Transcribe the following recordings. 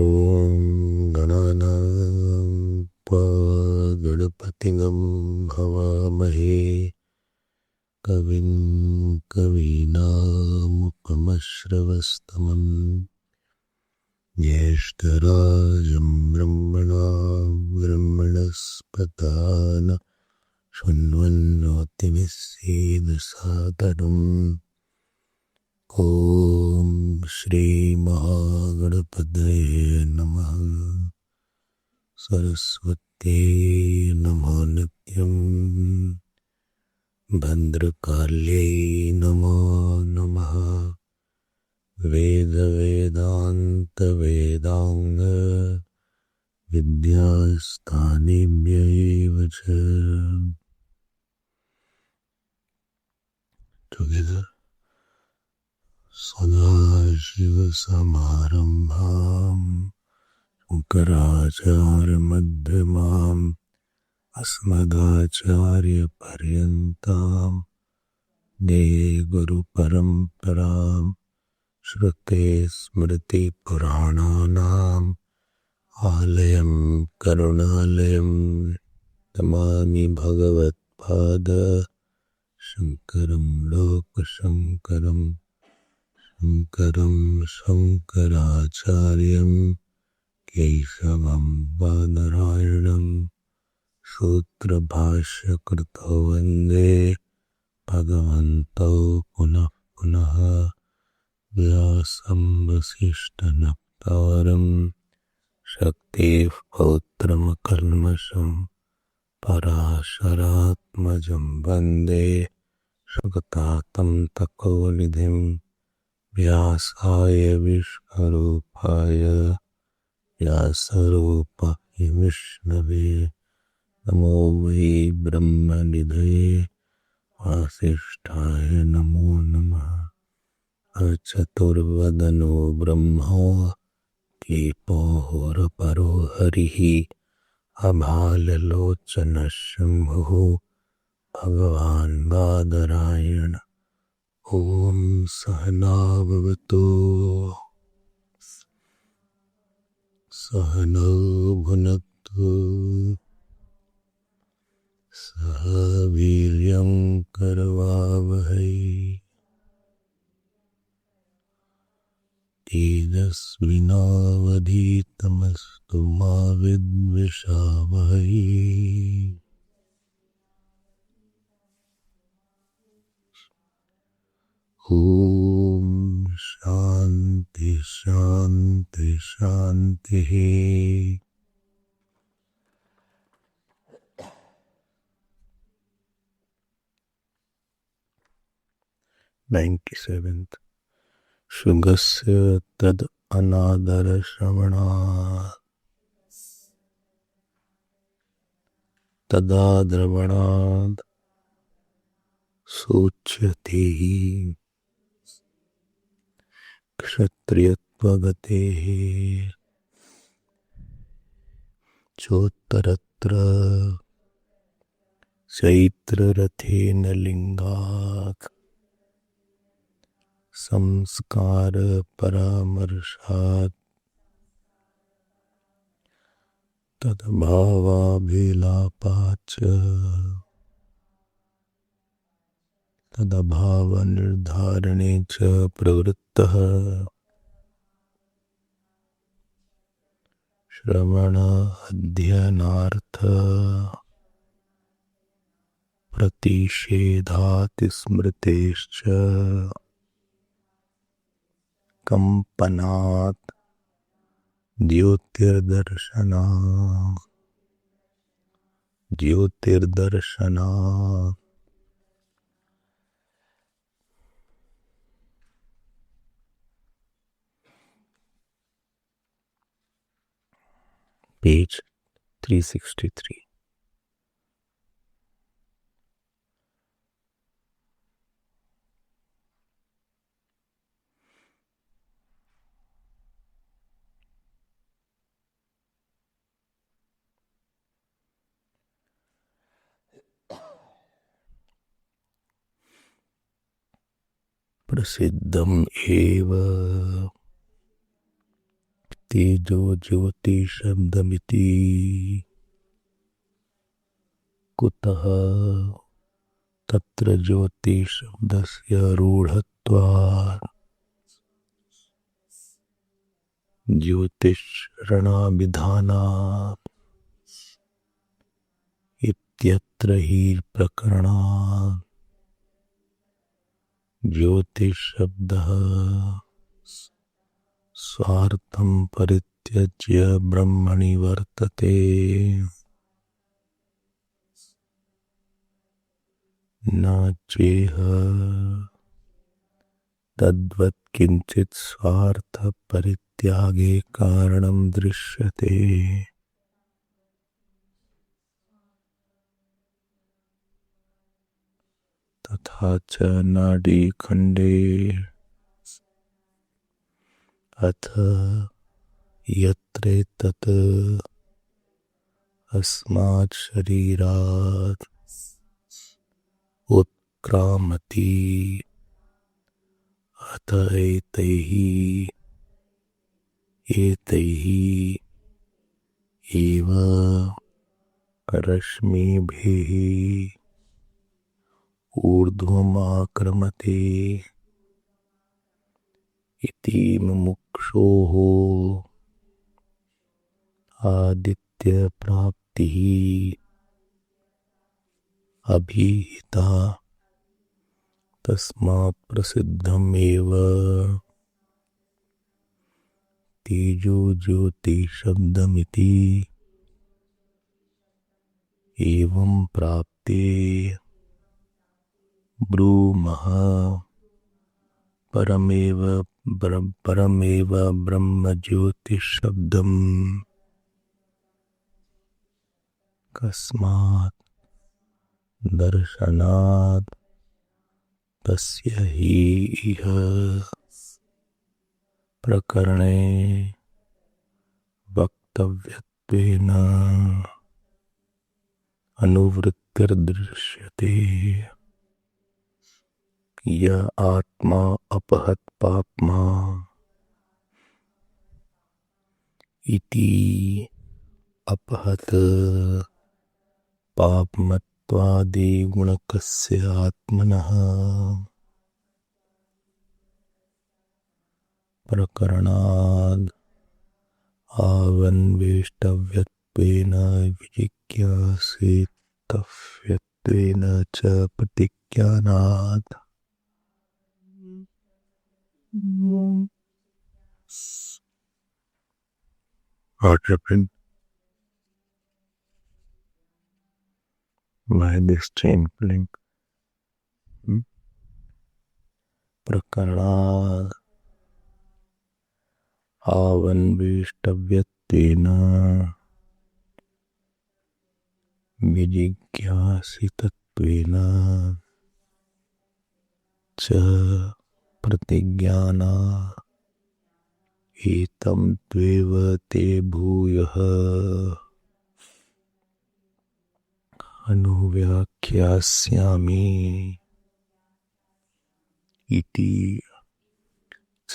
ॐ गणानां त्वा गणपतिं हवामहे कविं कवीनामुपमश्रवस्तमं ज्येष्ठराजं ब्रह्मणां ब्रह्मणस्पतान शृण्वन्नोतिभिस्सीदसादरम् ॐ श्री महागणपतये नमः। सरस्वती नमो नित्यं भद्रकाल्यै नमो नमः। वेद वेदांत वेदांग विद्यास्थानेभ्यैव च। Together. सदाशिवसमारम्भां शङ्कराचार्यमध्यमाम् अस्मदाचार्यपर्यन्तां वन्दे गुरुपरम्परां। श्रुते स्मृतिपुराणानाम् आलयं करुणालयं नमामि भगवत्पाद शङ्करं लोकशङ्करम्। शङ्करं शङ्कराचार्यं केशवं बादरायणं सूत्रभाष्यकृतौ वन्दे भगवन्तौ पुनः पुनः। व्यासं वसिष्ठनप्तारं शक्तेः पौत्रमकल्मषं पराशरात्मजं वन्दे सुगतातं तपोनिधिम्। व्यासाय विश्वरूपाय व्यासरूपाय विष्णवे नमो वै ब्रह्मनिधये वासिष्ठाय नमो नमः। अचतुर्वदनो ब्रह्मा दीपोऽहरपरो हरिः अभाललोचनः शम्भुः भगवान् बादरायण। ॐ सहना भवतु सहनौ भुनक्तु सह वीर्यं करवावहै तेजस्विनावधीतमस्तु मा विद्विषावहै। ॐ शान्ति शान्ति शान्तिः। 97th शुगस्य तद अनादर श्रवणात् तदा द्रवणात् सूच्यते हि क्षत्रियत्वगतेः चोत्तरत्र चैत्ररथेन लिंगात् संस्कार परामर्शात् तद्भावाभिलापाच्च तदभावनिर्धारणे च प्रवृत्तः श्रवण अध्ययनार्थ प्रतिषेधात् स्मृतेश्च कंपनात् ज्योतिर्दर्शनात्। Page 363. प्रसिद्धम एव तेजो ज्योतिशब्दमिति कुतः तत्र ज्योतिशब्दस्य रूढत्वात् ज्योतिषणाभिधानात् इत्यत्र हि प्रकरणात् ज्योतिषशब्दः स्वार्थं परित्यज्य ब्रह्मणि वर्तते न चेह तद्वत् किंचित् स्वार्थ परित्यागे कारणं दृश्यते। तथा च नाडीखण्डे अथ यत्रेतत् अस्मात् शरीरात् उत्क्रामति अथ एतैः एव रश्मिभिः ऊर्ध्वमाक्रमते इति मुमुक्षोः आदित्यप्राप्तिः अभिहिता तस्मात् प्रसिद्धमेव तेजो ज्योतिशब्दमिति एवं प्राप्ते ब्रूमः परमेव ब्रह्म ज्योतिशब्दम् कस्मात् दर्शनात् तस्य हि इह प्रकरणे वक्तव्यत्वेन अनुवृत्तिर्दृश्यते। य आत्मा अपहत पाप्मा इति अपहत पापमत्वादिगुणकस्य आत्मनः प्रकरणाद् आवन्वेष्टव्यत्वेन विजिज्ञासितव्यत्वेन च प्रतिज्ञानात् Why this chain link? प्रकरणात् आवन्वेष्टव्यत्वेन विजिज्ञासितत्वेन च प्रतिज्ञानात् एतं त्वेव ते भूयः अनुव्याख्यास्यामि इति च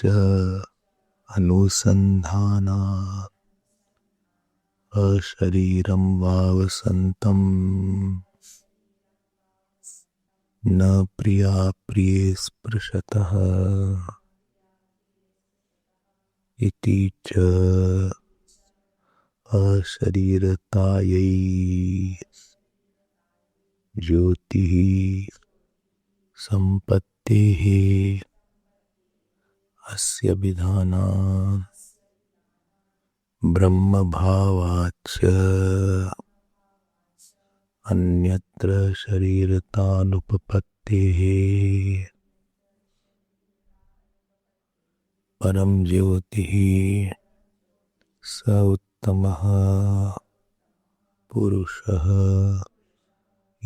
अनुसन्धानात् अशरीरं वावसन्तं न प्रिया प्रिये स्पृशतः इति च अशरीरतायै ज्योतिः संपत्तेः अस्य विधानात् ब्रह्मभावाच्च अन्यत्र शरीरतानुपपत्तेः परम ज्योतिः स उत्तमः पुरुषः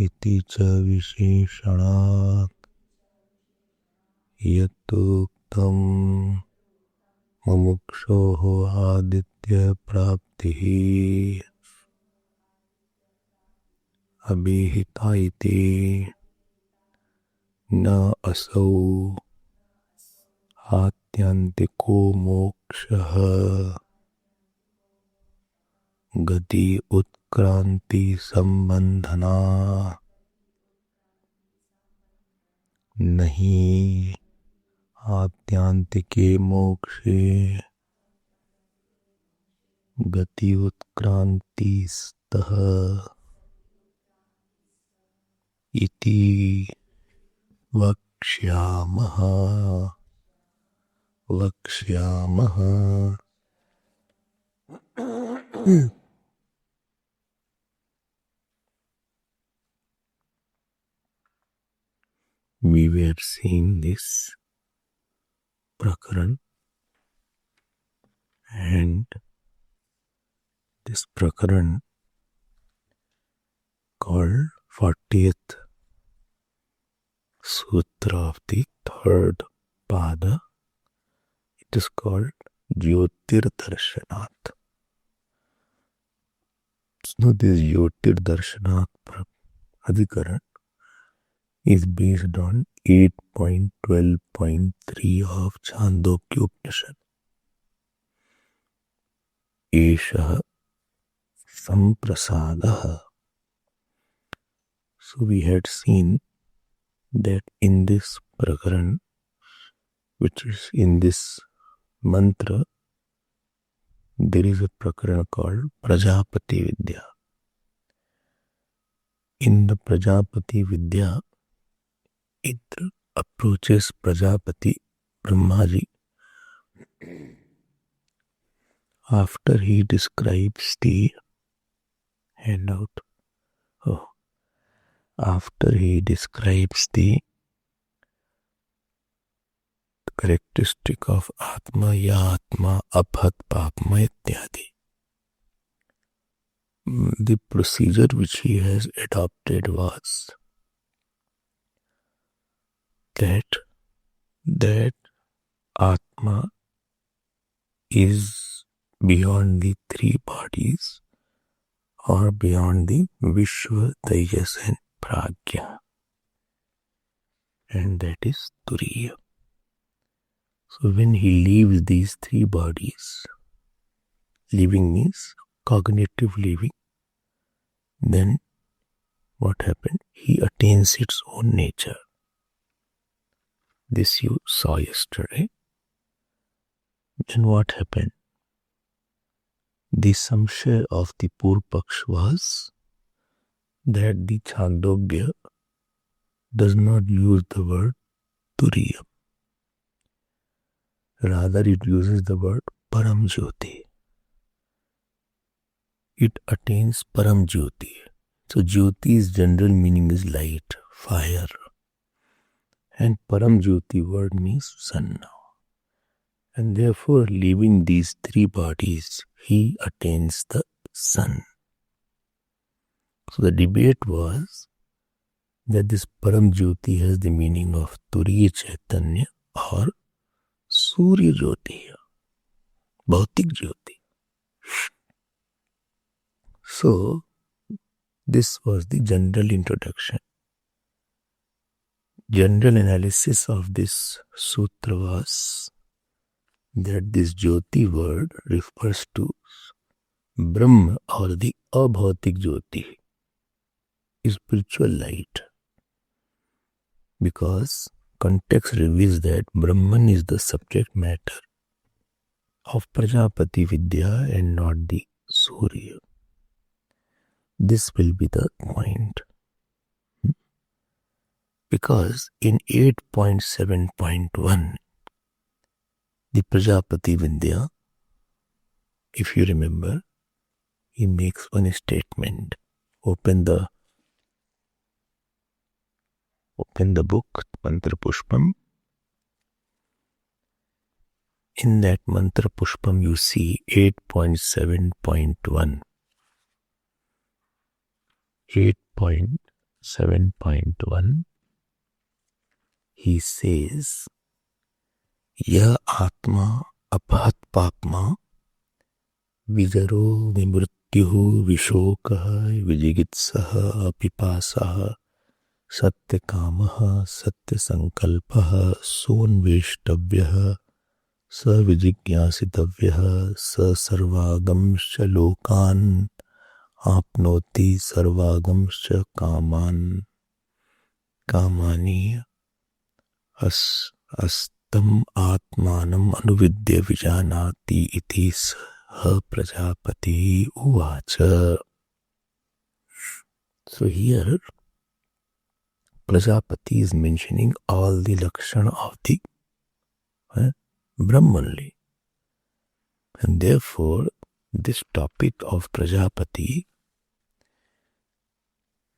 इति च विशेषणात् यतोक्तं मुमुक्षोः आदित्यप्राप्तिः अभिहिता इति न असौ आत्यन्तिको मोक्षः गति उत्क्रांति संबंधना नहीं आत्यांतिके मोक्षे गति उत्क्रांति स्तः इति वक्ष्यामः वक्ष्यामः। We were seeing this prakaran, and this prakaran called 40th sutra of the third pada. It is called Jyotir Darshanat. So this Jyotir Darshanat Adhikaran is based on 8.12.3 of Chandogya Upanishad. Esha Samprasadaha. So we had seen that in this prakaran, which is in this mantra, there is a prakaran called Prajapati Vidya. In the Prajapati Vidya, Indra approaches Prajapati Brahmaji after he describes the handout. After he describes the characteristic of Atma, Ya Atma, Abhat Papma ityadi. The procedure which he has adopted was that Atma is beyond the three bodies or beyond the Vishwa, Tejas and Pragya, and that is Turiya. So when he leaves these three bodies, living means cognitive living, then what happened? He attains its own nature. This you saw yesterday. Then what happened? The samshaya of the Purpaksh was that the Chandogya does not use the word Turiya. Rather, it uses the word Param Jyoti. It attains Param Jyoti. So Jyoti's general meaning is light, fire. And Param Jyoti word means sun now. And therefore, leaving these three bodies, he attains the sun. So the debate was that this Param Jyoti has the meaning of Turiya Chaitanya or Surya Jyoti, Bhautik Jyoti. So, this was the general introduction. General analysis of this sutra was that this Jyoti word refers to Brahma or the Abhautik Jyoti, spiritual light, because context reveals that Brahman is the subject matter of Prajapati Vidya and not the Surya. This will be the point. Because in 8.7.1, the Prajapati Vidya, if you remember, he makes one statement. Open the book, Mantra Pushpam. In that Mantra Pushpam, you see 8.7.1. 8.7.1. He says, Ya Atma Abhat Papma Vijaro Vimrutyuhu Vishokaha Vijigitsaha Pipasaha Satyakamaha Satyasankalpaha Sonveshtavyaha स विजिज्ञासितव्यः स सर्वागमश्च लोकान् आपनोति सर्वागमश्च कामान् कामानि अस्तम आत्मानम् अनुविद्य विजानाति इति सः प्रजापति उवाच. So here Prajapati is mentioning all the lakshana of the Brahmanli. And therefore, this topic of Prajapati,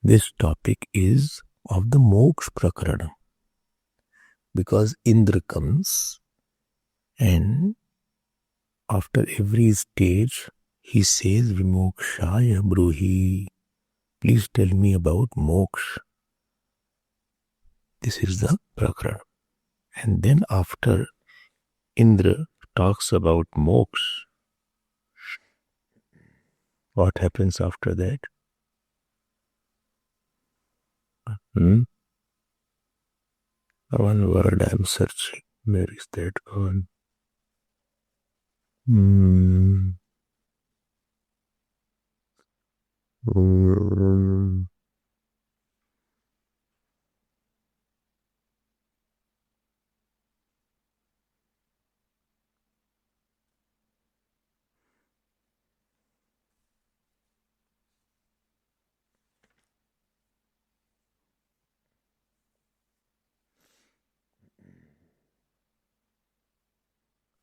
this topic is of the Moksha Prakarana. Because Indra comes and after every stage he says Vimokshaya Bruhi. Please tell me about moksha. This is the prakarana. And then after Indra talks about moksha, what happens after that? One word I am searching. Where is that one?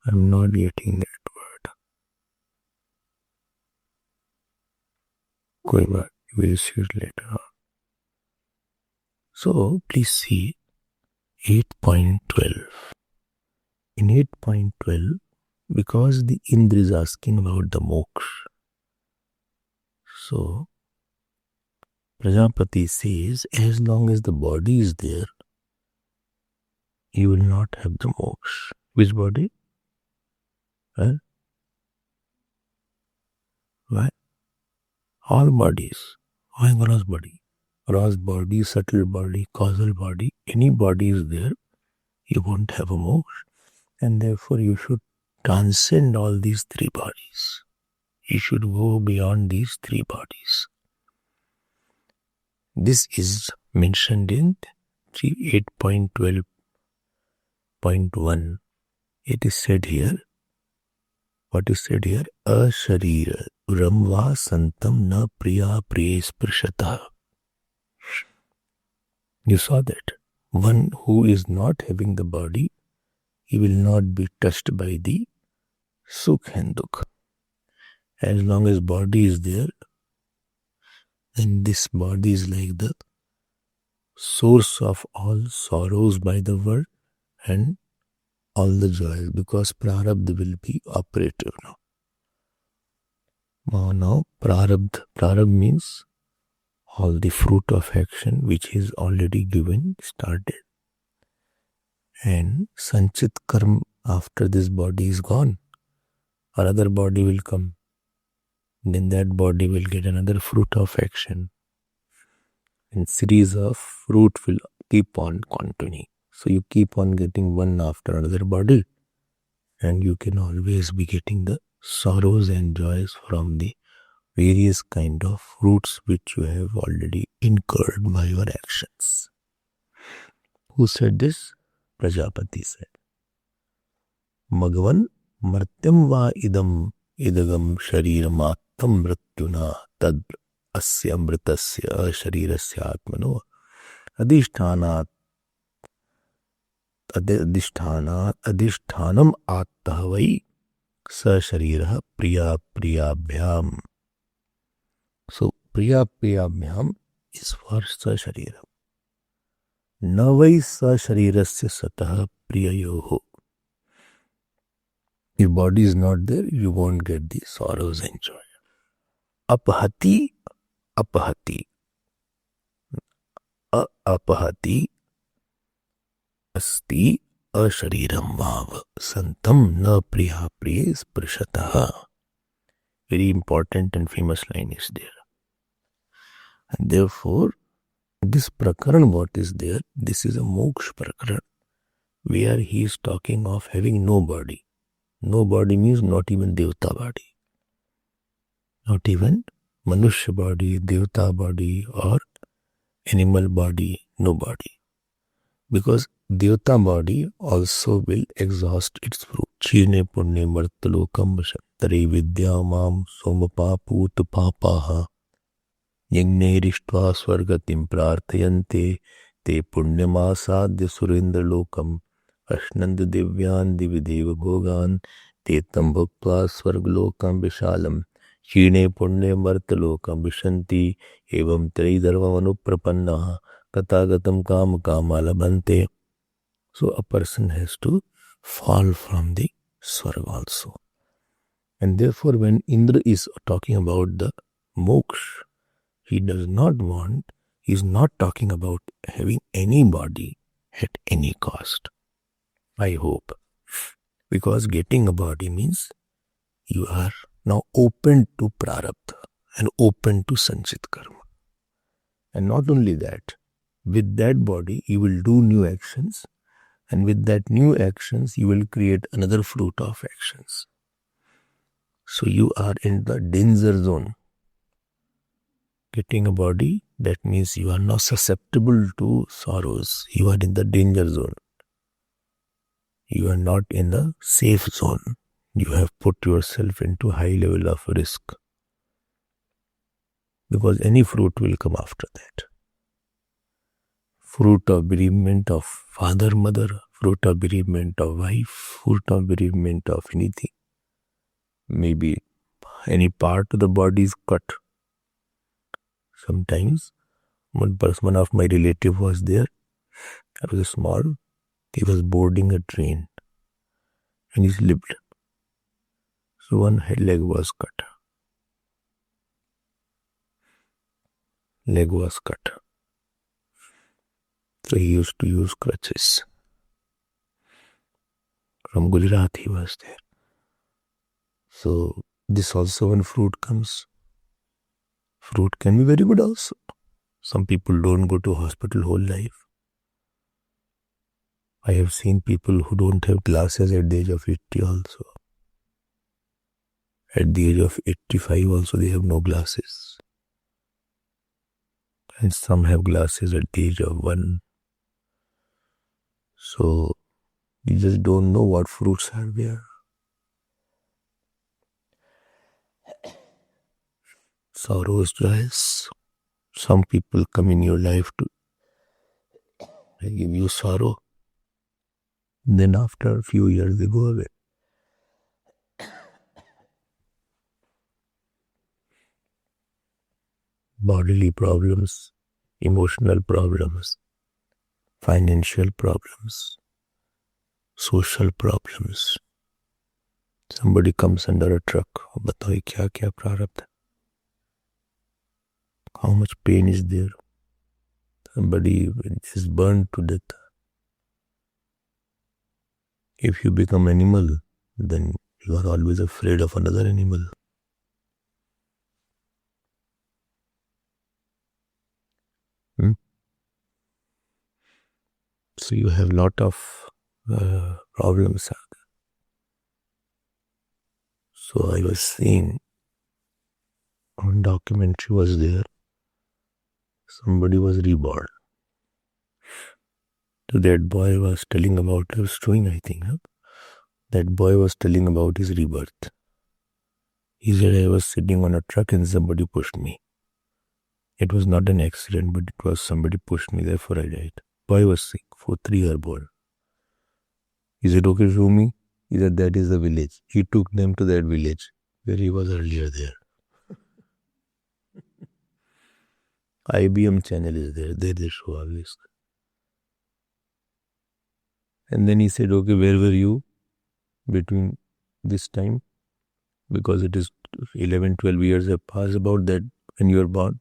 I'm not getting that word. Koi baat, we'll see it later on. So please see 8.12. In 8.12, because the Indra is asking about the moksha, so Prajapati says, as long as the body is there, you will not have the moksha. Which body? Why? All bodies. Why gross body? Gross body, subtle body, causal body, any body is there, you won't have a moksha. And therefore you should transcend all these three bodies. You should go beyond these three bodies. This is mentioned in 8.12.1. It is said here. What is said here? Asharira ramva santam na priya priye sprishata. You saw that. One who is not having the body, he will not be touched by the sukh and dukh. As long as body is there, then this body is like the source of all sorrows by the world and all the joys, because prarabdha will be operative now. Now prarabdha means all the fruit of action which is already given, started. And sanchit karma, after this body is gone, another body will come. Then that body will get another fruit of action. And series of fruit will keep on continuing. So you keep on getting one after another body, and you can always be getting the sorrows and joys from the various kind of fruits which you have already incurred by your actions. Who said this? Prajapati said. Magavan martyam va idam idagam shariramatam mrityuna tad asya mritasya sharirasya atmano adhishthanat adhishthanam attavai sa sharira priya priyabhyam. So priya priyabhyam is for sa sharira. Navai sa sharirasya satah priyayoho. If body is not there, you won't get the sorrows and joy. Apahati, apahati. Apahati asti ashariram vav santam na priya priye sprishataha. Very important and famous line is there. And therefore, this prakaran what is there, this is a moksha prakaran, where he is talking of having no body. No body means not even Devta body. Not even Manushya body, Devta body or animal body, no body. Because Devta body also will exhaust its fruit. Chine punne martalokam shatare vidya mam somapaput papaha yagnerishva swargatim prarthayante te punyamasadya surendra lokam ashnand divyan divideva bhogan te tam bhaktva swarglokam vishalam chine punne martalokam vishanti evam tridharvam anuprapannaha katagatam kam kamalabhante. So a person has to fall from the Swarg also. And therefore when Indra is talking about the moksha, he does not want, he is not talking about having any body at any cost. I hope. Because getting a body means you are now open to prarabdha and open to sanchit karma. And not only that, with that body you will do new actions, and with that new actions you will create another fruit of actions. So you are in the danger zone. Getting a body, that means you are now susceptible to sorrows. You are in the danger zone. You are not in the safe zone. You have put yourself into high level of risk. Because any fruit will come after that. Fruit of bereavement of father, mother, fruit of bereavement of wife, fruit of bereavement of anything. Maybe any part of the body is cut. Sometimes one of my relative was there. I was small. He was boarding a train and he slipped. So one leg was cut. Leg was cut. So he used to use crutches. From Gujarat he was there. So this also when fruit comes. Fruit can be very good also. Some people don't go to hospital whole life. I have seen people who don't have glasses at the age of 80 also. At the age of 85 also they have no glasses. And some have glasses at the age of 1. So you just don't know what fruits are there. Sorrows, joys. Some people come in your life to give you sorrow. Then after a few years they go away. Bodily problems, emotional problems, financial problems, social problems. Somebody comes under a truck. Batao kya prarabdha? How much pain is there? Somebody is burned to death. If you become animal, then you are always afraid of another animal. So you have lot of problems. So I was seeing one documentary was there. Somebody was reborn. So that boy was telling about, I was showing I think, that boy was telling about his rebirth. He said, I was sitting on a truck and somebody pushed me. It was not an accident, but it was somebody pushed me, therefore I died. Boy was sick, for 3 years born. He said, okay, show me. He said, that is the village. He took them to that village where he was earlier there. IBM channel is there. There they show always. And then he said, okay, where were you between this time? Because it is 11, 12 years have passed about that when you were born.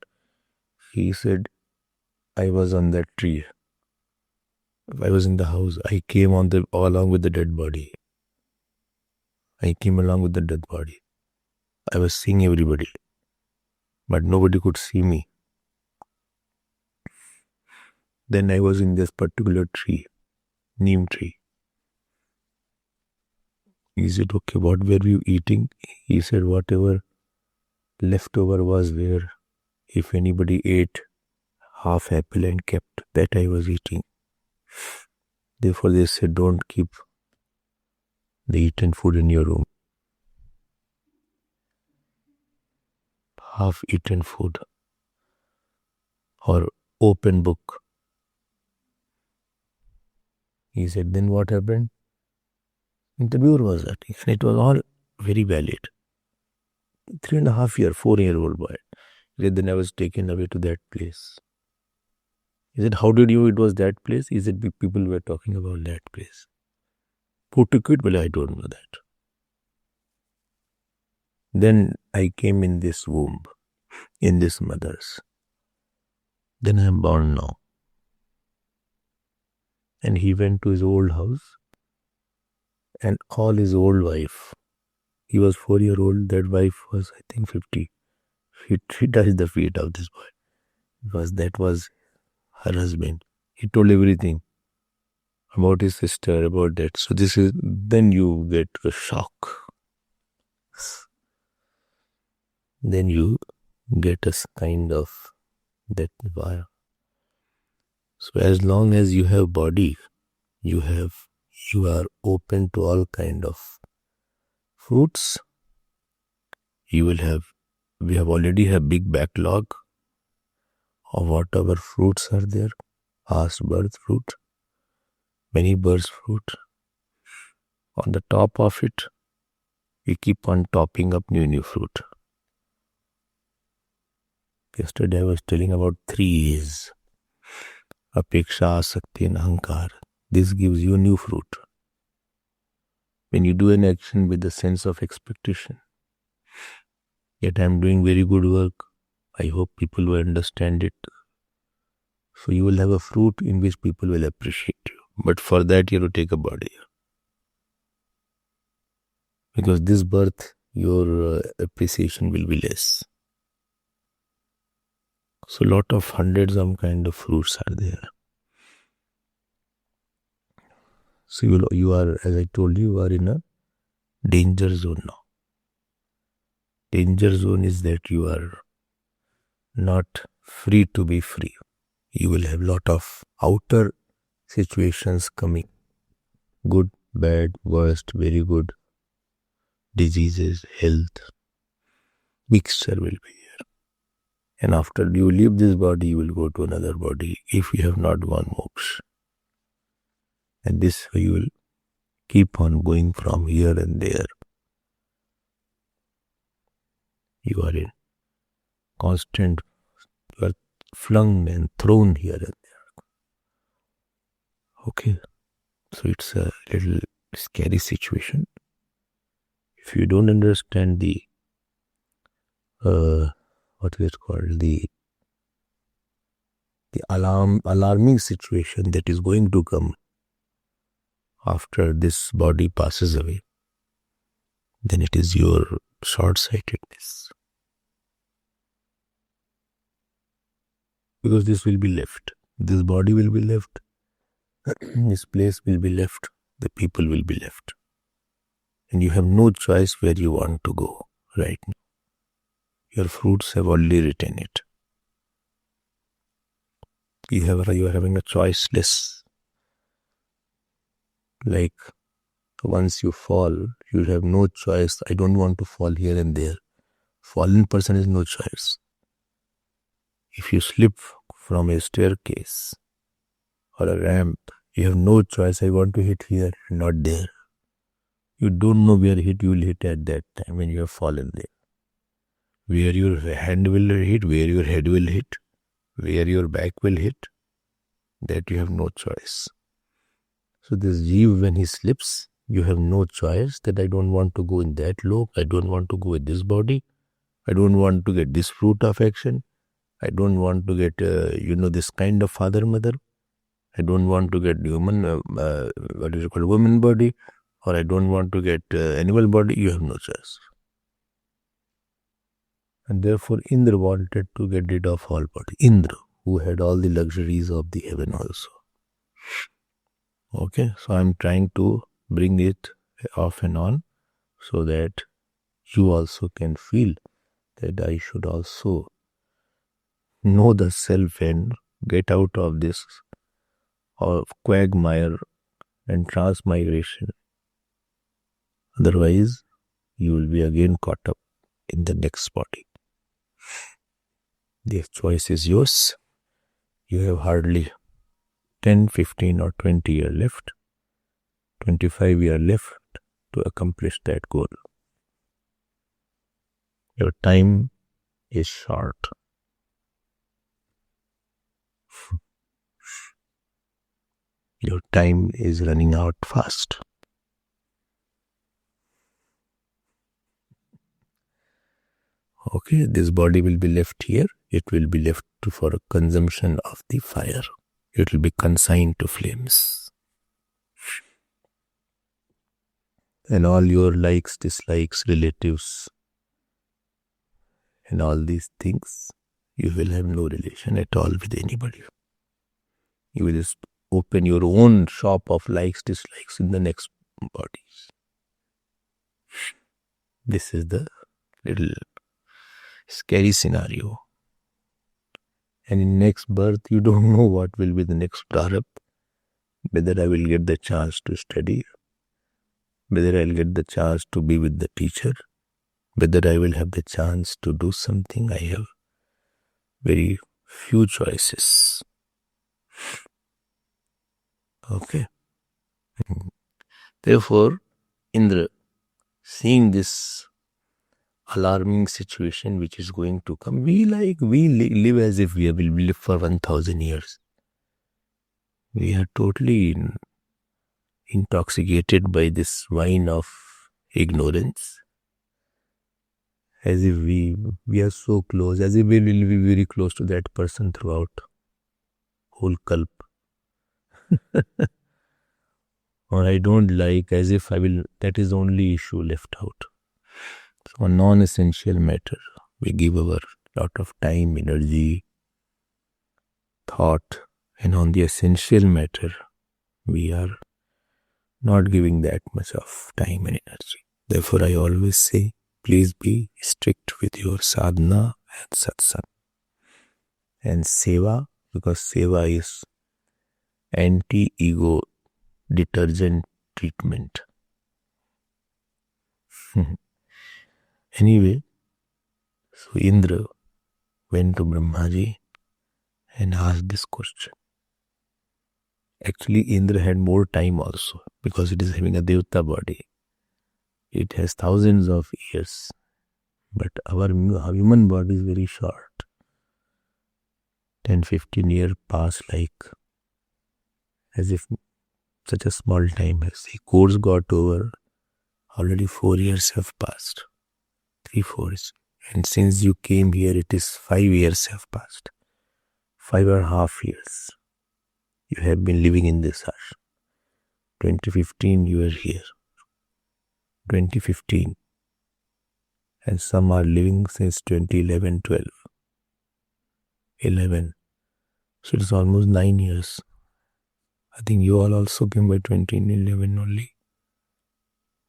He said, I was on that tree. I was in the house. I came along with the dead body. I came along with the dead body. I was seeing everybody. But nobody could see me. Then I was in this particular tree, neem tree. He said, okay, what were you eating? He said, whatever leftover was there. If anybody ate half apple and kept, that I was eating. Therefore, they said, don't keep the eaten food in your room. Half eaten food or open book. He said, then what happened? Interviewer was that. And it was all very valid. 3.5 year, 4-year-old boy. He said, then I was taken away to that place. He said, how did you know it was that place? He said, people were talking about that place. Who took it? Well, I don't know that. Then I came in this womb, in this mother's. Then I am born now. And he went to his old house and called his old wife. He was 4-year-old. That wife was, I think, 50. She touched the feet of this boy. Because that was her husband. He told everything about his sister, about that. So then you get a shock. Then you get a kind of that wire. So as long as you have body, you are open to all kind of fruits. We have already have big backlog of whatever fruits are there. Past birth fruit, many birth fruit. On the top of it, we keep on topping up new fruit. Yesterday I was telling about 3 A's. Apeksha, Asakti and Ahankar. This gives you new fruit. When you do an action with the sense of expectation, yet I am doing very good work, I hope people will understand it. So you will have a fruit in which people will appreciate you. But for that you have to take a body. Because this birth, your appreciation will be less. So lot of hundreds of kind of fruits are there. So you are, as I told you are in a danger zone now. Danger zone is that you are not free to be free. You will have lot of outer situations coming. Good, bad, worst, very good. Diseases, health. Mixture will be here. And after you leave this body, you will go to another body if you have not gone moksha. And this way you will keep on going from here and there. You are in constant, you are flung and thrown here and there. Okay, so it's a little scary situation. If you don't understand the, what is it called, the alarming situation that is going to come after this body passes away, then it is your short-sightedness. Because this will be left. This body will be left. This place will be left. The people will be left. And you have no choice where you want to go right now. Your fruits have already written it. You are having a choiceless. Like once you fall, you have no choice. I don't want to fall here and there. Fallen person has no choice. If you slip from a staircase or a ramp, you have no choice. I want to hit here, not there. You don't know where you will hit at that time when you have fallen there. Where your hand will hit, where your head will hit, where your back will hit, that you have no choice. So this Jeev, when he slips, you have no choice that I don't want to go in that lok, I don't want to go with this body, I don't want to get this fruit of action, I don't want to get, this kind of father, mother, I don't want to get human, woman body, or I don't want to get animal body. You have no choice. And therefore Indra wanted to get rid of all body. Indra, who had all the luxuries of the heaven also. Okay, so I'm trying to bring it off and on. so that you also can feel that I should also know the self and get out of this quagmire and transmigration. Otherwise, you will be again caught up in the next body. The choice is yours. You have hardly 10, 15 or 20 years left, 25 years left to accomplish that goal. Your time is short. Your time is running out fast. Okay, this body will be left here. It will be left for consumption of the fire. It will be consigned to flames. And all your likes, dislikes, relatives, and all these things, you will have no relation at all with anybody. You will just open your own shop of likes, dislikes in the next bodies. This is the little scary scenario. And in next birth, you don't know what will be the next prarabdha, whether I will get the chance to study, whether I'll get the chance to be with the teacher, whether I will have the chance to do something. I have very few choices. Okay. Therefore, Indra, seeing this alarming situation which is going to come, we live as if we will live for 1,000 years. We are totally intoxicated by this wine of ignorance, as if we are so close, as if we will be very close to that person throughout whole kalp. Or I don't like, as if I will, that is the only issue left out. So on non-essential matter, we give our lot of time, energy, thought, and on the essential matter, we are not giving that much of time and energy. Therefore, I always say, please be strict with your sadhana and satsang. And seva, because seva is anti-ego detergent treatment. Anyway, so Indra went to Brahmaji and asked this question. Actually, Indra had more time also, because it is having a Devta body. It has thousands of years, but our human body is very short. 10, 15 years pass like as if such a small time has. The course got over, already 4 years have passed. 3, 4 years. And since you came here, it is 5 years have passed. 5.5 years. You have been living in this house. 2015 you were here. 2015. And some are living since 2011, 12. 11. So it is almost 9 years. I think you all also came by 2011 only.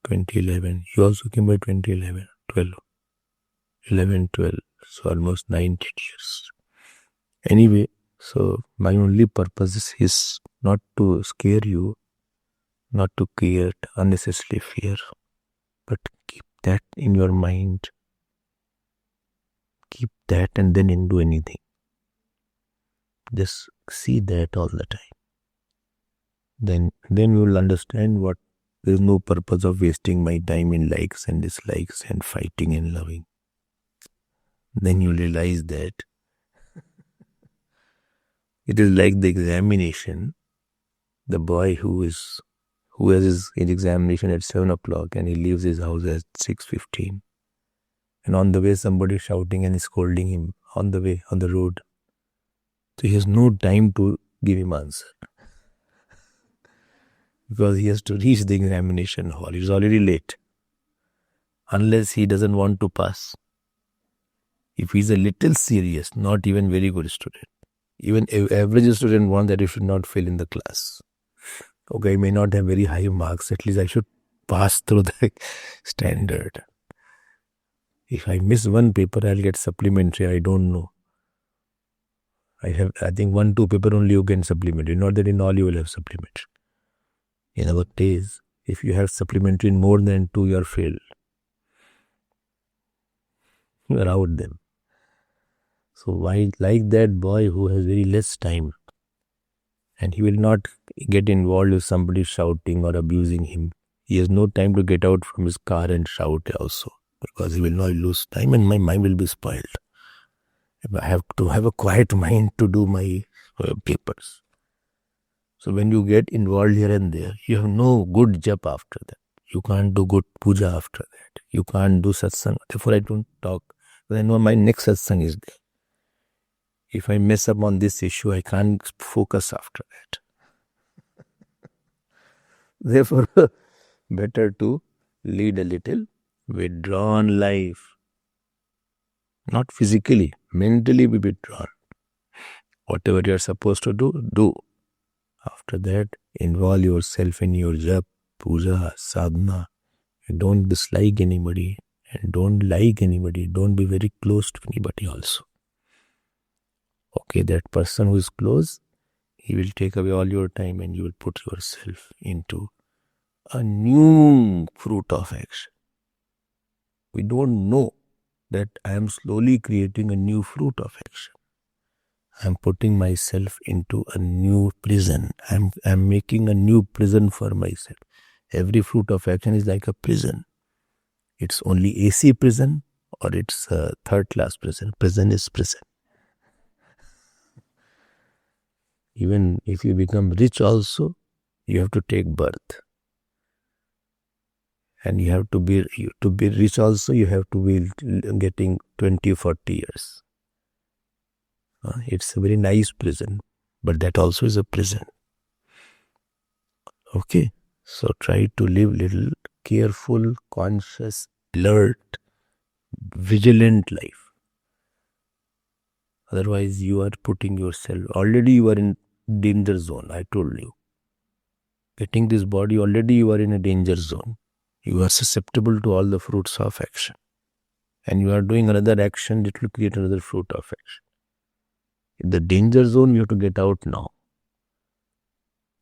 2011. You also came by 2011, 12. 11, 12. So almost 19 years. Anyway, so my only purpose is not to scare you, not to create unnecessary fear, but keep that in your mind. Keep that and then do anything. Just see that all the time. Then you will understand what there is no purpose of wasting my time in likes and dislikes and fighting and loving. Then you realize that it is like the examination. The boy who has his examination at 7 o'clock and he leaves his house at 6:15. And on the way somebody is shouting and scolding him on the way, on the road. So he has no time to give him answer. Because he has to reach the examination hall. He is already late. Unless he doesn't want to pass. If he is a little serious, not even very good student. Even average student wants that he should not fail in the class. Okay, I may not have very high marks. At least I should pass through the standard. If I miss one paper, I'll get supplementary. I don't know. I think 1-2 paper only you get supplementary. Not that in all you will have supplementary. In our days, if you have supplementary in more than 2, you are failed. You are out then. So why, like that boy who has very less time, and he will not get involved with somebody shouting or abusing him. He has no time to get out from his car and shout also, because he will not lose time and my mind will be spoiled. I have to have a quiet mind to do my papers. So when you get involved here and there, you have no good jap after that. You can't do good puja after that. You can't do satsang. Therefore I don't talk. Because I know my next satsang is there. If I mess up on this issue, I can't focus after that. Therefore, better to lead a little withdrawn life. Not physically, mentally be withdrawn. Whatever you are supposed to do, do. After that, involve yourself in your jap, puja, sadhana. Don't dislike anybody and don't like anybody. Don't be very close to anybody also. Okay, that person who is close, he will take away all your time and you will put yourself into a new fruit of action. We don't know that I am slowly creating a new fruit of action. I am putting myself into a new prison. I am making a new prison for myself. Every fruit of action is like a prison. It's only AC prison or it's a third class prison. Prison is prison. Even if you become rich also, you have to take birth. And you have to be rich also, you have to be getting 20-40 years. It's a very nice prison, but that also is a prison. Okay, so try to live little careful, conscious, alert, vigilant life. Otherwise, you are putting yourself, already you are in danger zone, I told you. Getting this body, already you are in a danger zone. You are susceptible to all the fruits of action. And you are doing another action, it will create another fruit of action. In the danger zone, you have to get out now.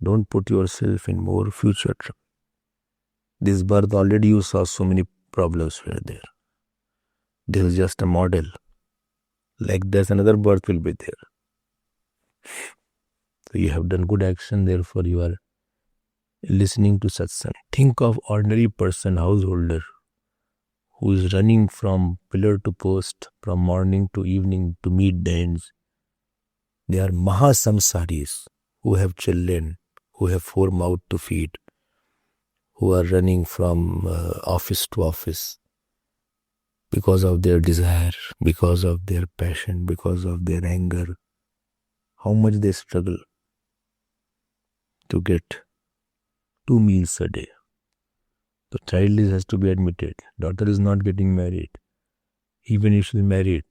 Don't put yourself in more future trouble. This birth, already you saw so many problems were there. This is just a model. Like there's another birth will be there. So you have done good action, therefore you are listening to satsang. Think of ordinary person, householder, who is running from pillar to post, from morning to evening to meet the ends. They are mahasamsaris who have children, who have 4 mouths to feed, who are running from office to office because of their desire, because of their passion, because of their anger. How much they struggle to get 2 meals a day. The child has to be admitted. Daughter is not getting married. Even if she is married,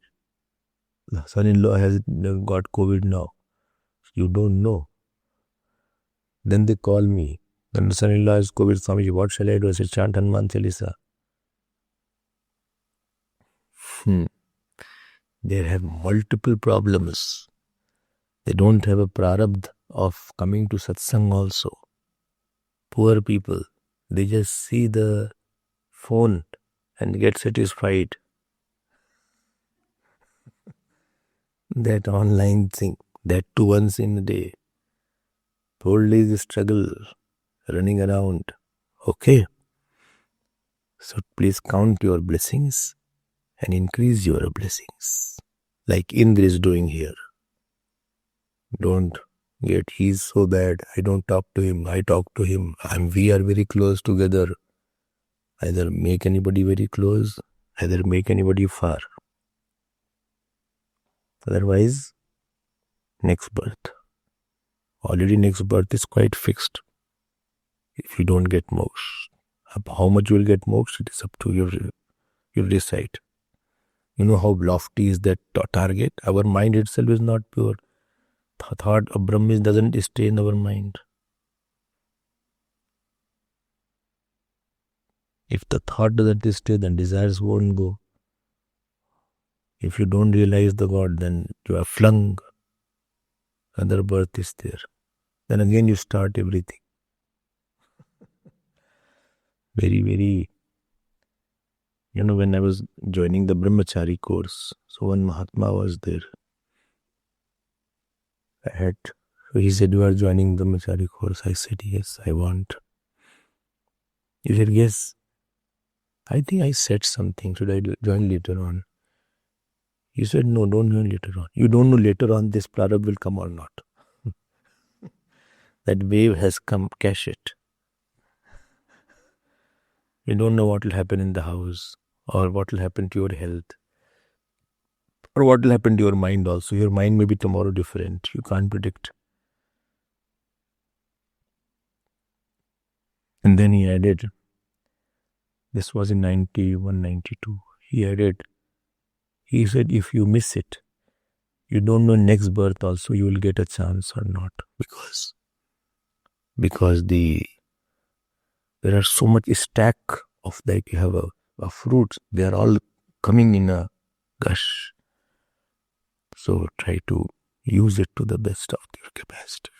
the son-in-law has got COVID now. You don't know. Then they call me. Then the son-in-law has COVID. Swamiji, what shall I do? I said, chant Hanuman Chalisa. They have multiple problems. They don't have a prarabdha of coming to satsang also. Poor people, they just see the phone and get satisfied. That online thing, that too once in a day. Whole day is struggle, running around. Okay. So please count your blessings and increase your blessings. Like Indra is doing here. Don't get, he's so bad, I don't talk to him, I talk to him. We are very close together. Either make anybody very close, either make anybody far. Otherwise, next birth. Already next birth is quite fixed. If you don't get moksha. How much you will get moksha, it is up to you. You decide. You know how lofty is that target? Our mind itself is not pure. Thought of Brahman doesn't stay in our mind. If the thought doesn't stay, then desires won't go. If you don't realize the God, then you are flung. Another birth is there. Then again you start everything. Very, very, when I was joining the Brahmachari course, so one Mahatma was there. So he said, "You are joining the Brahmachari course." I said, "Yes, I want." He said, "Yes, I think I said something. Should I join later on?" He said, "No, don't join later on. You don't know later on this prarabdha will come or not. That wave has come, catch it. You don't know what will happen in the house, or what will happen to your health, or what will happen to your mind also. Your mind may be tomorrow different. You can't predict." And then he added, this was in 91, 92. He said, "If you miss it, you don't know next birth also you will get a chance or not. Because there are so much stack of like you have a fruits. They are all coming in a gush. So try to use it to the best of your capacity."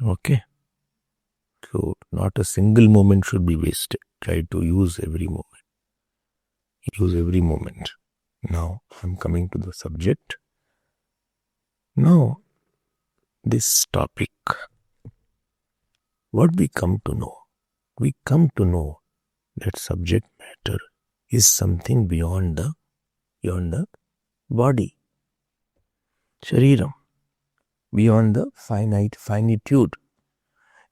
Okay. So not a single moment should be wasted. Try to use every moment. Use every moment. Now I'm coming to the subject. Now this topic, what we come to know? We come to know that subject matter is something beyond the body, shariram, beyond the finitude.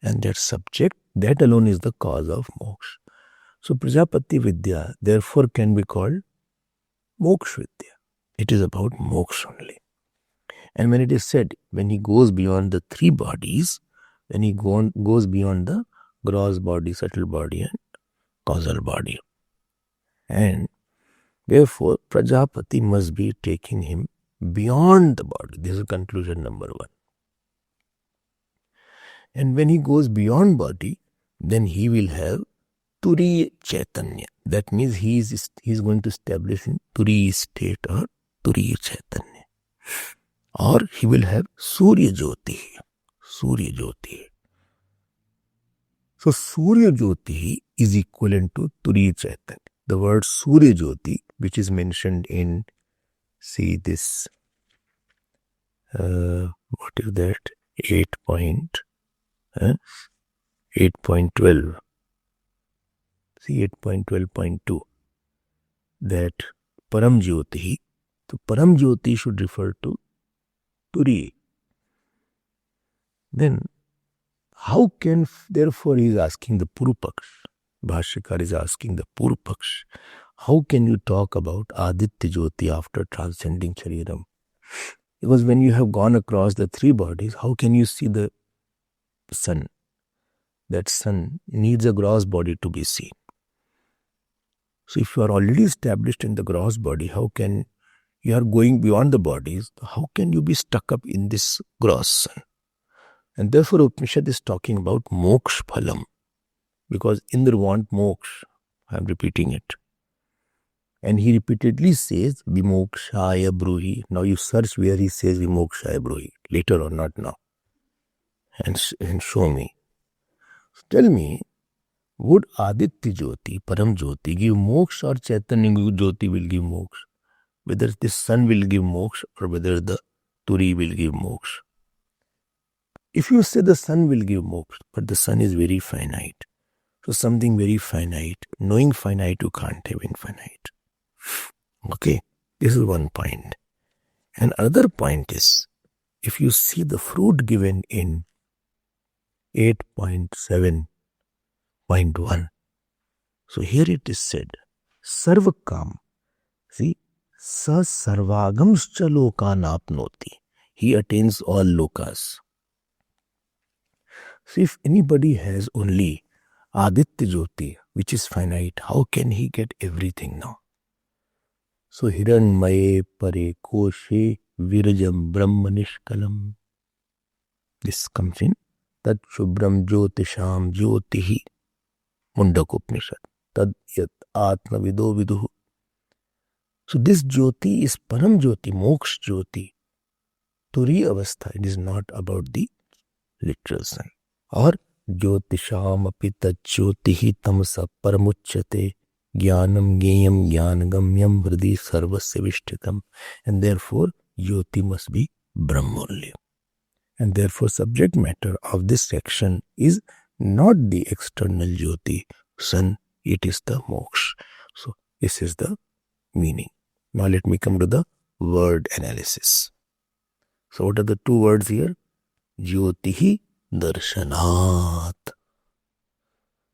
And that subject, that alone is the cause of moksha. So Prajapati Vidya therefore can be called Moksha Vidya. It is about moksha only. And when it is said, when he goes beyond the three bodies, when he goes beyond the gross body, subtle body and causal body. And therefore Prajapati must be taking him beyond the body. This is conclusion number one. And when he goes beyond body, then he will have Turiya Chaitanya. That means he is going to establish in Turiya state or Turiya Chaitanya. Or he will have Surya Jyoti. Surya Jyoti. So Surya Jyoti is equivalent to Turiya Chaitanya. The word Surya Jyoti, which is mentioned in, see this, what is that? 8.12. See 8.12.2. That Param Jyoti. So Param Jyoti should refer to Turiya. Then how can, therefore he is asking the Purupaksh. Bhashyakar is asking the Purupaksh. How can you talk about Aditya Jyoti after transcending Shariram? Because when you have gone across the three bodies, how can you see the sun? That sun needs a gross body to be seen. So if you are already established in the gross body, how can you are going beyond the bodies? How can you be stuck up in this gross sun? And therefore Upanishad is talking about moksha phalam. Because Indra want moksha. I am repeating it. And he repeatedly says Vimokshaya Bruhi. Now you search where he says Vimokshaya Bruhi. Later or not now. And show me. So tell me, would Aditya Jyoti, Param Jyoti give moksha or Chaitanya Jyoti will give moksha? Whether the sun will give moksha or whether the Turi will give moksha. If you say the sun will give moksha, but the sun is very finite. So something very finite, knowing finite, you can't have infinite. Okay, this is one point. And another point is, if you see the fruit given in 8.7.1, so here it is said, Sarvakam, see, Sa Sarvagamscha Lokan Apnoti. He attains all lokas. So if anybody has only Aditya Jyoti, which is finite, how can he get everything now? So Hiranmaye Pare Koshe Virajam Brahma Nishkalam. This comes in Tat Shubram Jyotisham Jyotihi Mundaka Tad yat atma vido viduhu. So this Jyoti is Param Jyoti, Moksha Jyoti. Turi Avastha. It is not about the literal sun. Or Jyotisham api tajyotihi tamasa paramuchyate jnanam geyam jnanagamyam hridi sarvasya vishtitam. And therefore Jyoti must be Brahma only. And therefore subject matter of this section is not the external Jyoti, sun, it is the moksha. So this is the meaning. Now let me come to the word analysis. So what are the two words here? Jyotihi darshanat.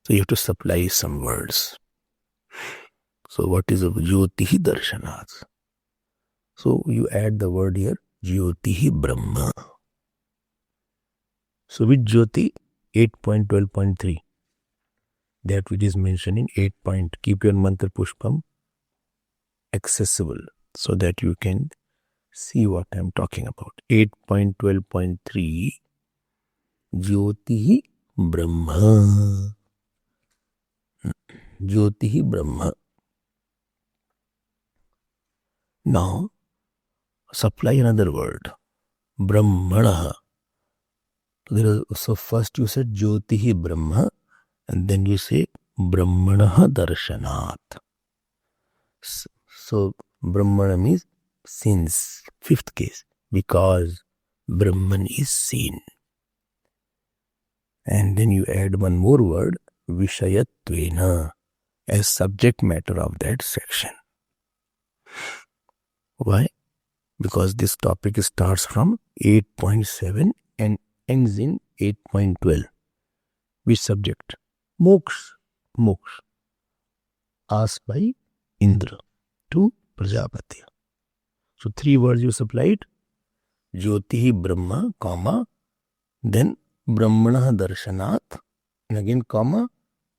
So you have to supply some words. So what is a Jyotihi darshanat? So you add the word here, Jyotihi Brahma. So with Jyoti, 8.12.3, that which is mentioned in 8 point, keep your mantra pushpam accessible so that you can see what I am talking about. 8.12.3, Jyotihi Brahma. Jyotihi Brahma. Now, supply another word, Brahmana. So first you said Jyotihi Brahma, and then you say Brahmana Darshanat. So Brahmana means since, fifth case, because Brahman is seen. And then you add one more word, Vishayatvena, as subject matter of that section. Why? Because this topic starts from 8.7 and ends in 8.12. Which subject? Moksha. Moksha. Asked by Indra to Prajapati. So three words you supplied. Jyotihi Brahma, comma, then Brahmana Darshanat, and again comma,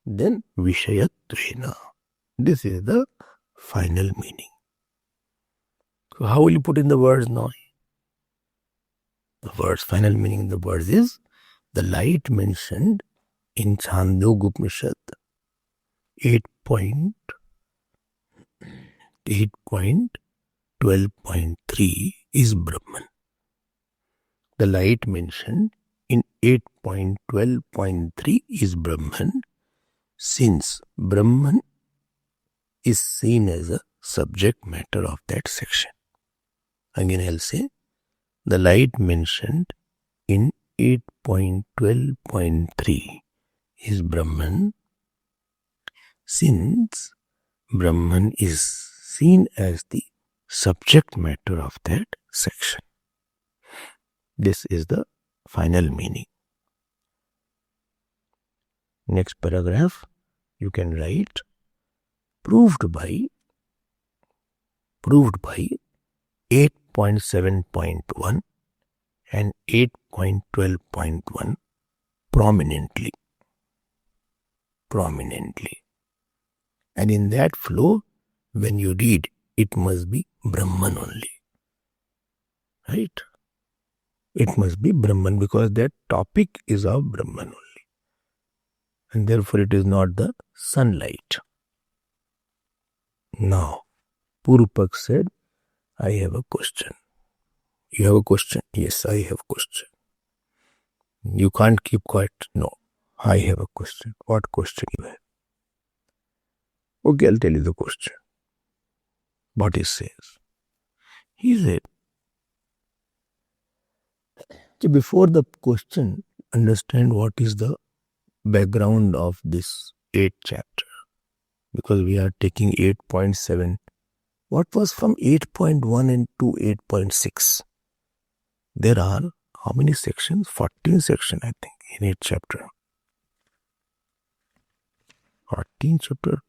then Vishayatvena. This is the final meaning. So how will you put in the words now? The words, final meaning in the words is the light mentioned in Chandogya Upanishad 8.12.3 is Brahman. The light mentioned in 8.12.3 is Brahman, since Brahman is seen as a subject matter of that section. Again I'll say, the light mentioned in 8.12.3 is Brahman, since Brahman is seen as the subject matter of that section. This is the final meaning. Next paragraph, you can write, proved by 8.7.1 and 8.12.1 prominently. And in that flow, when you read, it must be Brahman only. Right? It must be Brahman because that topic is of Brahman only. And therefore it is not the sunlight. Now, Purupak said, I have a question. You have a question? Yes, I have a question. You can't keep quiet. No, I have a question. What question you have? Okay, I'll tell you the question. What he says. He said, before the question, understand what is the background of this 8th chapter. Because we are taking 8.7. What was from 8.1 and to 8.6? There are how many sections? 14 sections, I think, in 8th chapter. 14 chapter?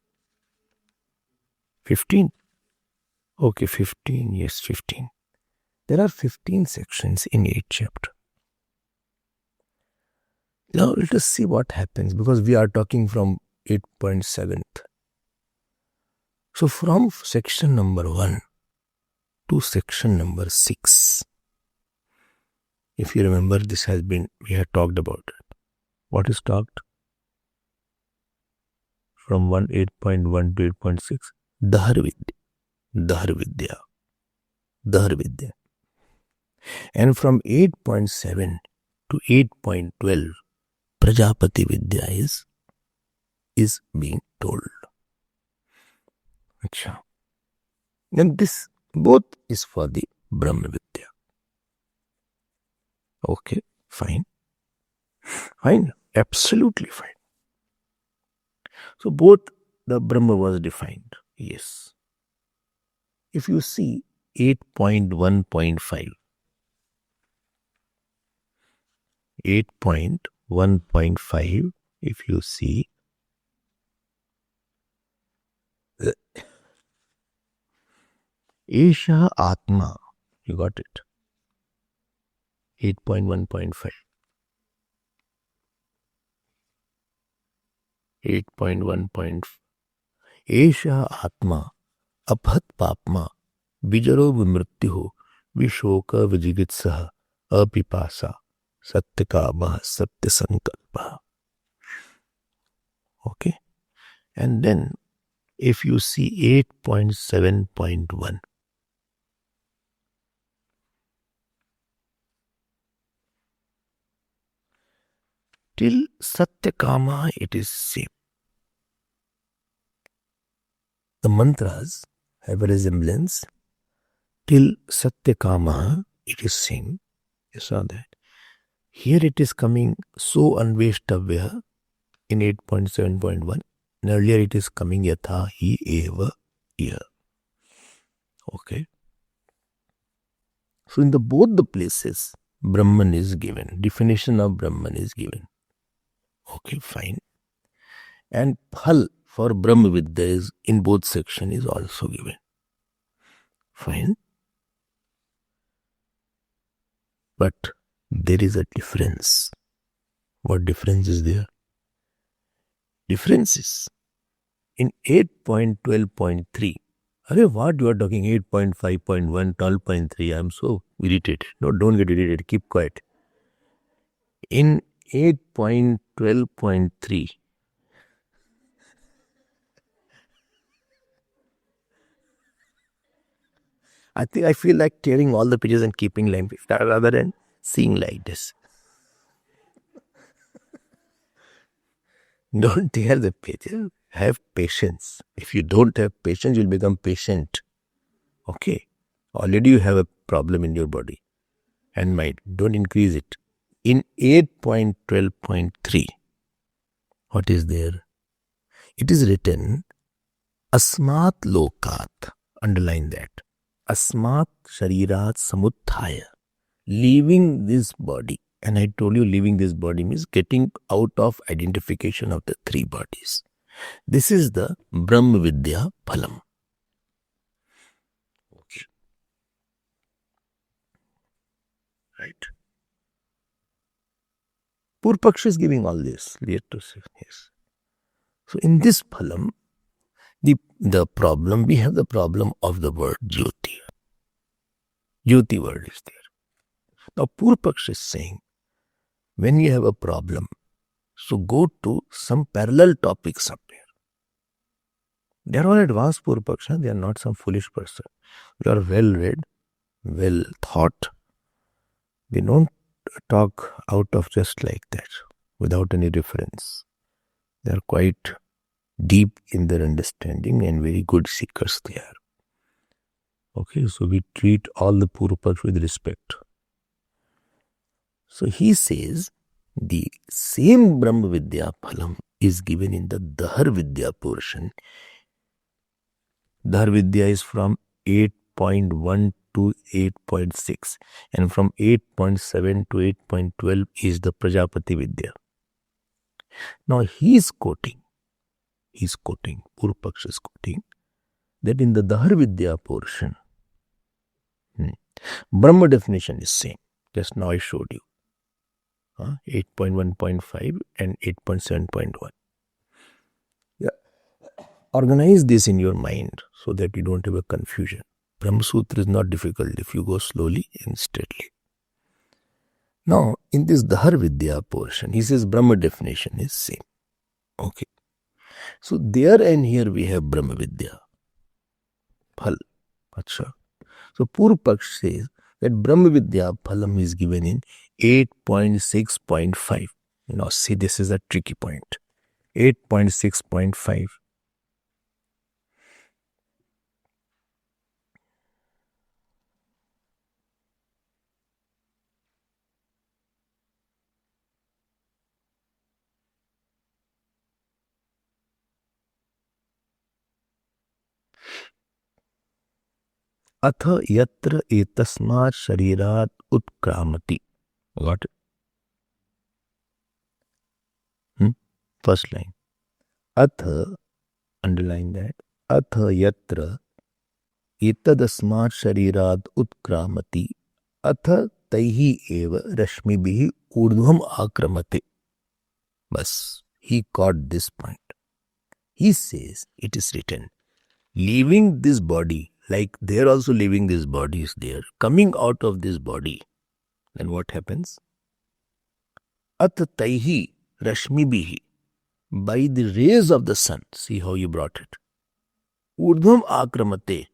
15? Okay, 15. Yes, 15. There are 15 sections in 8th chapter. Now let us see what happens, because we are talking from 8.7. So from section number 1 to section number 6, if you remember, we had talked about it. What is talked? from 8.1 to 8.6, Dahar Vidya. And from 8.7 to 8.12, Prajapati Vidya is being told. Achha. And this both is for the Brahma Vidya. Okay, fine. Fine, absolutely fine. So both the Brahma was defined. Yes. If you see 8.1.5, 8.1.5, if you see, Esha Atma, you got it? 8.1.5. 8.1.5. Esha Atma, Abhat Papma, Vijaro Vimrityu, Vishoka Vijigitsaha, Apipasa, Satyakama, Satyasankalpa. Okay? And then, if you see 8.7.1, till Satyakama it is same. The mantras have a resemblance. Till Satyakama it is same. You saw that. Here it is coming so anveshtavya in 8.7.1. And earlier it is coming yatha hi eva here. Okay. So in both the places, Brahman is given. Definition of Brahman is given. Okay, fine. And Phal for Brahma Vidya is in both sections is also given. Fine. But there is a difference. What difference is there? Difference is in 8.12.3. Arey, what you are talking? 8.5.1, 12.3. I am so irritated. No, don't get irritated. Keep quiet. In 8.12.3, I feel like tearing all the pages and keeping line rather than seeing like this. Don't tear the pages. Have patience. If you don't have patience, you'll become patient. Okay. Already you have a problem in your body and mind. Don't increase it. In 8.12.3, what is there? It is written, Asmat Lokat. Underline that. Asmat Sharirat Samuthaya. Leaving this body. And I told you leaving this body means getting out of identification of the three bodies. This is the Brahma Vidya Phalam. Okay. Right. Purpaksh is giving all this. Yes. So in this Phalam, the problem, we have the problem of the word Jyoti. Jyoti word is there. Now Purpaksh is saying, when you have a problem, so go to some parallel topic somewhere. They are all advanced Purpaksh, they are not some foolish person. They are well read, well thought. They don't talk out of just like that, without any reference. They are quite deep in their understanding and very good seekers they are. Okay, so we treat all the Purpaksh with respect. So he says, the same Brahma Vidya Phalam is given in the Dahar Vidya portion. Dahar Vidya is from 8.1 to 8.6 and from 8.7 to 8.12 is the Prajapati Vidya. Now he is quoting, Purpaksh is quoting, that in the Dahar Vidya portion, Brahma definition is same. Just now I showed you. 8.1.5 and 8.7.1. Yeah. Organize this in your mind so that you don't have a confusion. Brahma Sutra is not difficult if you go slowly and steadily. Now, in this Dahar Vidya portion, he says Brahma definition is same. Okay. So there and here we have Brahma Vidya. Phal. Acha. So Purva Paksh says that Brahma Vidya Phalam is given in 8.6.5. Now see, this is a tricky point. 8.6.5. अथ यत्र एतस्मात् शरीरात् उत्क्रामति. Got it? First line. Atha, underline that. Atha yatra etadasmat sharirat utkramati atha taihi eva rashmibhi urdhvam akramate. Bas, he caught this point. He says, it is written, leaving this body, like they're also leaving this body is there, coming out of this body, then what happens? Atha taihi rashmibhi, by the rays of the sun. See how you brought it. Urdhvam akramate,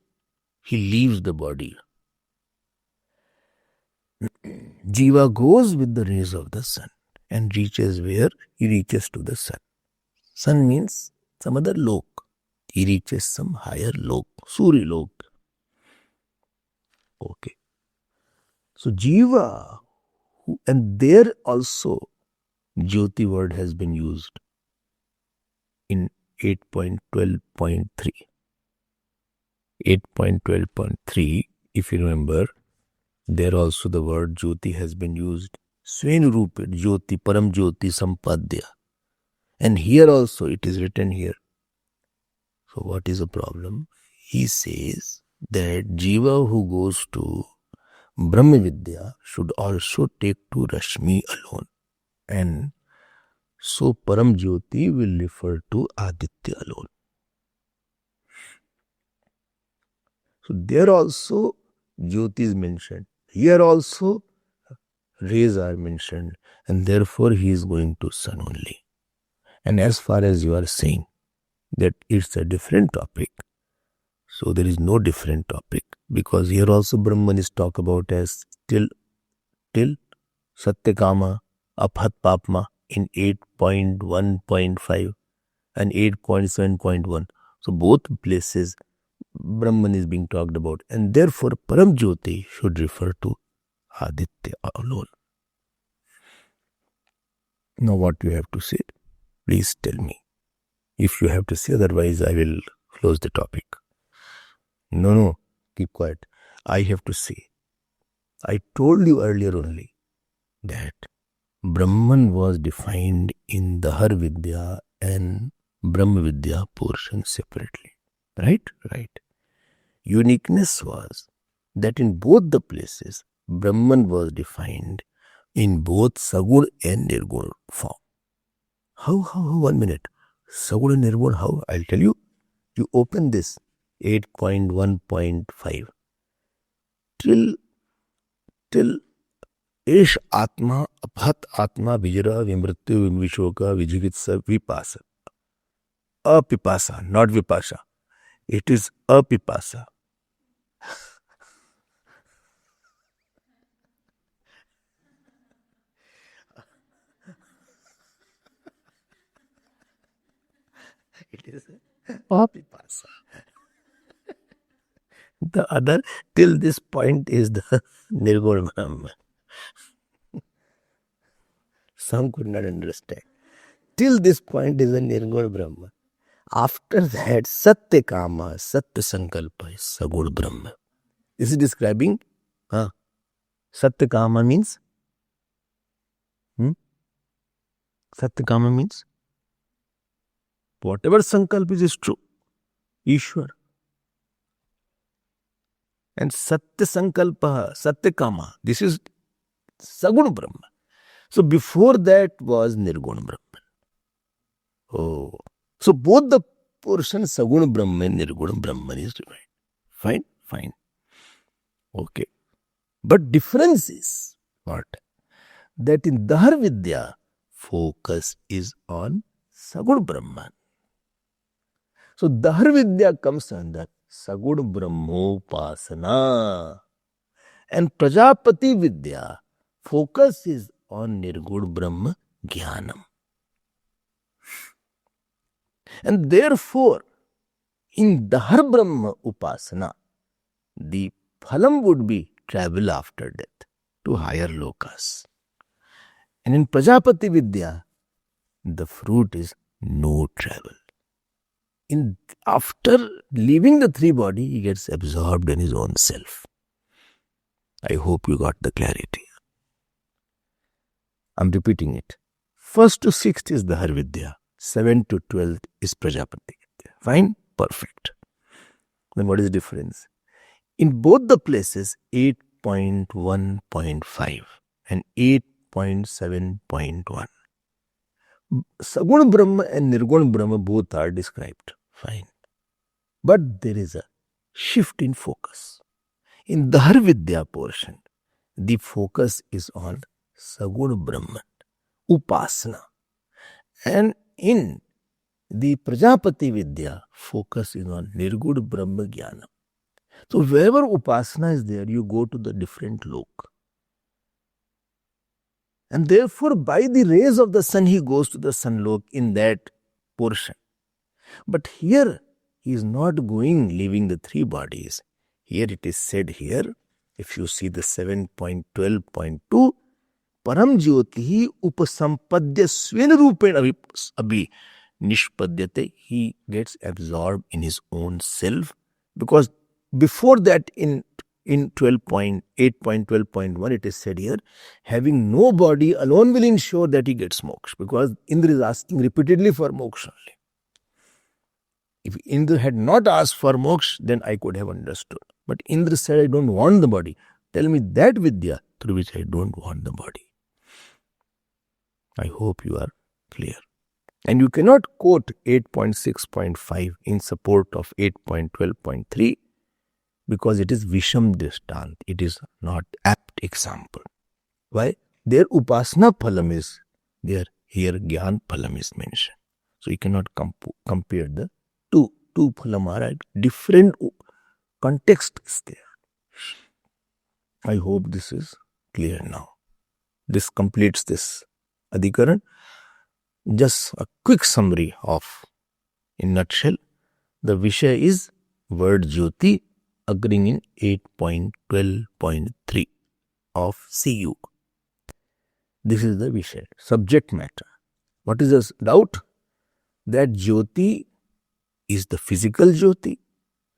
he leaves the body. Jiva goes with the rays of the sun and reaches where? He reaches to the sun. Sun means some other lok. He reaches some higher lok, Suri lok. Okay. So Jiva, and there also Jyoti word has been used in 8.12.3. 8.12.3, if you remember, there also the word Jyoti has been used. Svenurupit Jyoti Param Jyoti Sampadya. And here also it is written here. So what is the problem? He says that Jiva who goes to Brahma Vidya should also take to Rashmi alone. And so Param Jyoti will refer to Aditya alone. So there also Jyoti is mentioned. Here also rays are mentioned. And therefore he is going to sun only. And as far as you are saying that it's a different topic, so there is no different topic, because here also Brahman is talked about as till Satyakama, Aphat Papma in 8.1.5 and 8.7.1. So both places Brahman is being talked about, and therefore Param Jyoti should refer to Aditya alone. Now what you have to say? Please tell me. If you have to say, otherwise I will close the topic. No, keep quiet. I have to say. I told you earlier only that Brahman was defined in Dahar Vidya and Brahma Vidya portion separately. Right? Right. Uniqueness was that in both the places, Brahman was defined in both Sagun and Nirgun form. How? 1 minute. Sagun and Nirgun, how? I'll tell you. You open this 8.1.5 till Esh Atma, Aphat Atma, Vijara, Vimrityu, Vimvishoka, Vijigitsa, Vipasa. Apipasa, not Vipasha. It is Apipasa. It is Apipasa. The other, till this point, is the Nirgun Brahman. Some could not understand. Till this point is the Nirgun Brahman. After that, Satya Kama, Satya Sankalpa is Sagun Brahma. This is describing Satya Kama means? Satya Kama means? Whatever Sankalp is true. Ishwar. And Satya Sankalpa, Satya Kama, this is Sagun Brahma. So before that was Nirgun Brahman. Oh. So both the portions Sagun Brahman and Nirgun Brahman is defined. Fine. Okay. But difference is what? That in Dahar Vidya, focus is on Sagun Brahman. So Dahar Vidya comes under Sagun Brahmopasana. And Prajapati Vidya focuses on Nirgun Brahma Jnanam. And therefore, in Dahar Brahma Upasana, the phalam would be travel after death to higher lokas. And in Prajapati Vidya, the fruit is no travel. After leaving the three body, he gets absorbed in his own self. I hope you got the clarity. I'm repeating it. 1st to 6th is Dahar Vidya. 7th to 12th is Prajapati Vidya. Fine? Perfect. Then what is the difference? In both the places, 8.1.5 and 8.7.1. Sagun Brahma and Nirgun Brahma both are described. Fine. But there is a shift in focus. In Dahar Vidya portion, the focus is on Sagun Brahman, Upasana. And in the Prajapati Vidya, focus is on Nirgun Brahma Jnanam. So wherever Upasana is there, you go to the different lok. And therefore, by the rays of the sun, he goes to the sunlok in that portion. But here, he is not going, leaving the three bodies. Here it is said here, if you see the 7.12.2, Param Jyoti upasampadya svena rupena abhi nishpadyate. He gets absorbed in his own self, because before that in 8.12.1 it is said here, having no body alone will ensure that he gets moksha, because Indra is asking repeatedly for moksha only. If Indra had not asked for moksha, then I could have understood. But Indra said, I don't want the body. Tell me that Vidya through which I don't want the body. I hope you are clear. And you cannot quote 8.6.5 in support of 8.12.3 because it is Visham Dristant. It is not apt example. Why? Their Upasana Phalam is there. Here Gyan Phalam is mentioned. So you cannot compare the two. Two Phalam are at different context is there. I hope this is clear now. This completes this Adhikaran. Just a quick summary of, in nutshell, the Vishaya is word Jyoti occurring in 8.12.3 of CU. This is the Vishaya, subject matter. What is the doubt? That Jyoti is the physical Jyoti,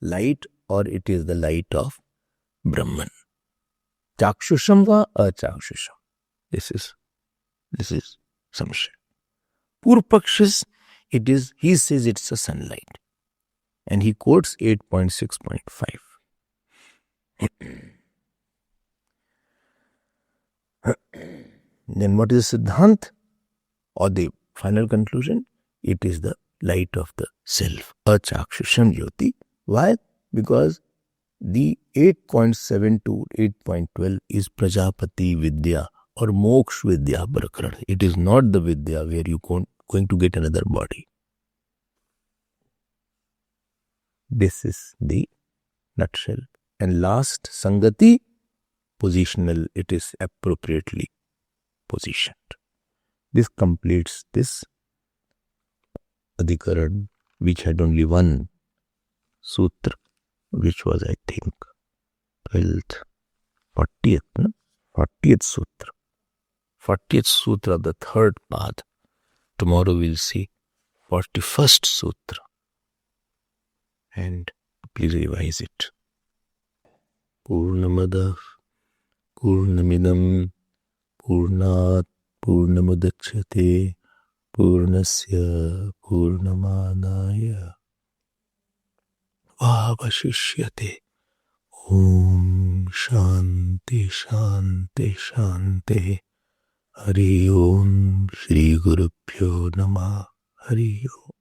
light, or it is the light of Brahman. Chakshusham va achakshusham. This is samshaya. Purpakshas, it is, he says it's a sunlight. And he quotes 8.6.5. Then what is the Siddhant? Or the final conclusion? It is the light of the self. Achakshusham Jyoti. Why? Because the 8.7 to 8.12 is Prajapati Vidya or Moksha Vidya Prakran. It is not the Vidya where you going to get another body. This is the nutshell. And last, Sangati, positional, it is appropriately positioned. This completes this Adhikaran, which had only one sutra, which was, I think, 12th, 40th sutra. 40th sutra of the third path. Tomorrow we'll see 41st sutra. And please revise it. Purnamada Purnamidam Purnat Purnamudachyate Purnasya Purnamadaya Vavashishyate. Om Shanti Shanti Shanti. Hari Om Shri Guru Pyo Namah. Hari Om.